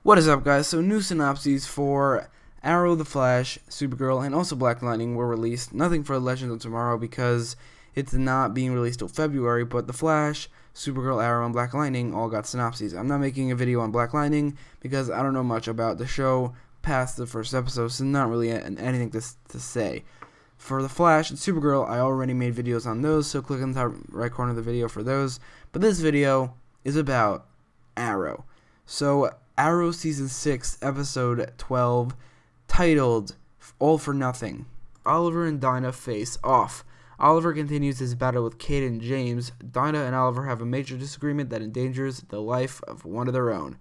What is up, guys? So new synopses for Arrow, The Flash, Supergirl, and also Black Lightning were released. Nothing for Legends of Tomorrow because it's not being released till February, but The Flash, Supergirl, Arrow, and Black Lightning all got synopses. I'm not making a video on Black Lightning because I don't know much about the show past the first episode, so not really anything to say. For The Flash and Supergirl, I already made videos on those, so click on the top right corner of the video for those. But this video is about Arrow. So Arrow Season 6, Episode 12, titled All for Nothing. Oliver and Dinah face off. Oliver continues his battle with Kate and James. Dinah and Oliver have a major disagreement that endangers the life of one of their own.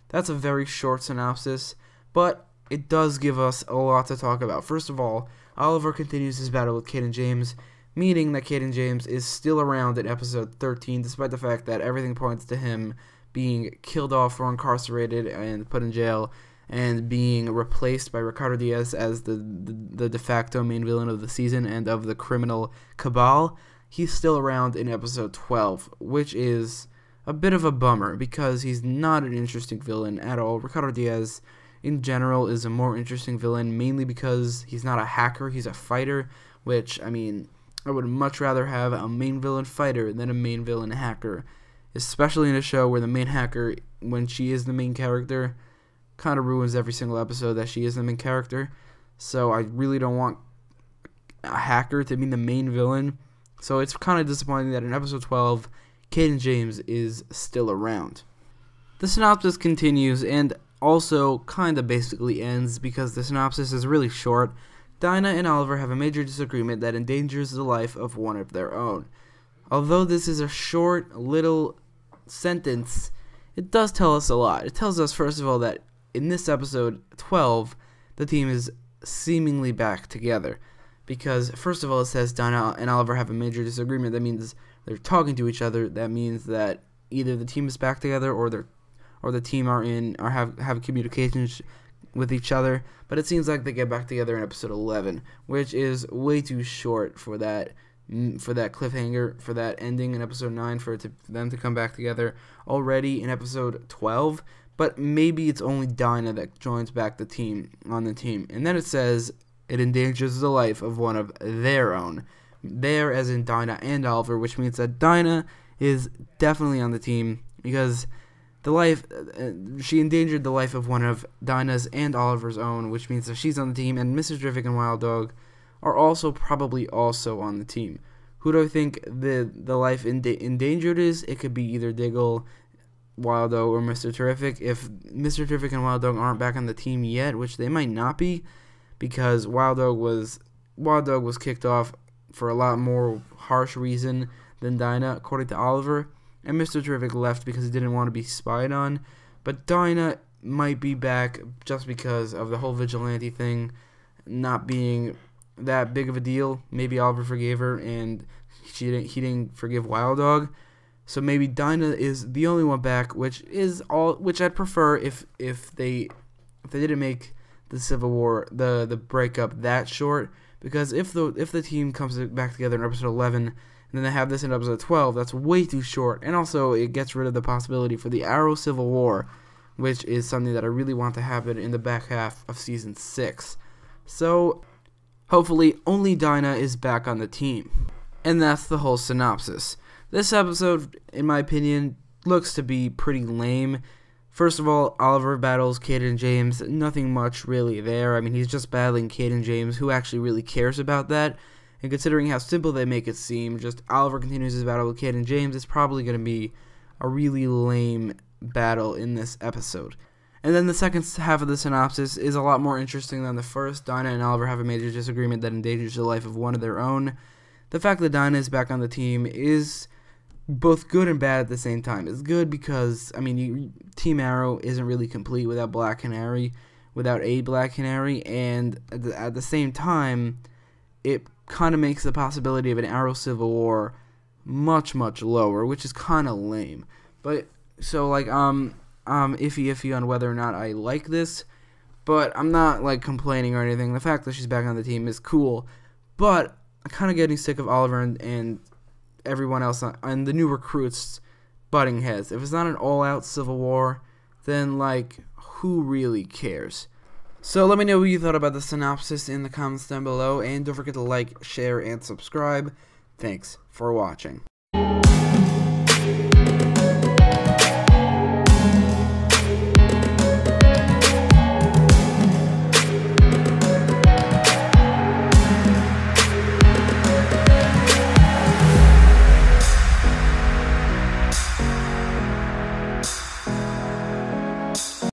That's a very short synopsis, but it does give us a lot to talk about. First of all, Oliver continues his battle with Kate and James, meaning that Kate and James is still around in Episode 13, despite the fact that everything points to him being killed off or incarcerated and put in jail, and being replaced by Ricardo Diaz as the de facto main villain of the season and of the criminal cabal. He's still around in Episode 12, which is a bit of a bummer because he's not an interesting villain at all. Ricardo Diaz, in general, is a more interesting villain, mainly because he's not a hacker, he's a fighter, which, I mean, I would much rather have a main villain fighter than a main villain hacker. Especially in a show where the main hacker, when she is the main character, kind of ruins every single episode that she is the main character. So I really don't want a hacker to be the main villain. So it's kind of disappointing that in Episode 12, Kate and James is still around. The synopsis continues and also kind of basically ends because the synopsis is really short. Dinah and Oliver have a major disagreement that endangers the life of one of their own. Although this is a short little sentence, it does tell us a lot. It tells us, first of all, that in this episode 12, the team is seemingly back together. Because, first of all, it says Dinah and Oliver have a major disagreement. That means they're talking to each other. That means that either the team is back together or the team have communications with each other. But it seems like they get back together in Episode 11, which is way too short for that cliffhanger, for that ending in Episode 9, for them to come back together already in Episode 12. But maybe it's only Dinah that joins back on the team. And then it says it endangers the life of one of their own. There as in Dinah and Oliver, which means that Dinah is definitely on the team because she endangered the life of one of Dinah's and Oliver's own, which means that she's on the team, and Mr. Terrific and Wild Dog are probably also on the team. Who do I think the life endangered is? It could be either Diggle, Wild Dog, or Mr. Terrific. If Mr. Terrific and Wild Dog aren't back on the team yet, which they might not be, because Wild Dog was kicked off for a lot more harsh reason than Dinah, according to Oliver, and Mr. Terrific left because he didn't want to be spied on. But Dinah might be back just because of the whole vigilante thing not being that big of a deal. Maybe Oliver forgave her and he didn't forgive Wild Dog. So maybe Dinah is the only one back, which I'd prefer if they didn't make the Civil War, the breakup, that short, because if the team comes back together in Episode 11 and then they have this in Episode 12, that's way too short, and also it gets rid of the possibility for the Arrow Civil War, which is something that I really want to happen in the back half of Season 6. So hopefully only Dinah is back on the team. And that's the whole synopsis. This episode, in my opinion, looks to be pretty lame. First of all, Oliver battles Kate and James. Nothing much really there. I mean, he's just battling Kate and James. Who actually really cares about that? And considering how simple they make it seem, just Oliver continues his battle with Kate and James. It's probably going to be a really lame battle in this episode. And then the second half of the synopsis is a lot more interesting than the first. Dinah and Oliver have a major disagreement that endangers the life of one of their own. The fact that Dinah is back on the team is both good and bad at the same time. It's good because, I mean, Team Arrow isn't really complete without without a Black Canary, and at the same time, it kind of makes the possibility of an Arrow Civil War much, much lower, which is kind of lame. But, so, like, iffy on whether or not I like this, but I'm not like complaining or anything. The fact that she's back on the team is cool, but I'm kind of getting sick of Oliver and everyone else and the new recruits butting heads. If it's not an all-out Civil War, then like who really cares? So let me know what you thought about the synopsis in the comments down below, and don't forget to like, share, and subscribe. Thanks for watching.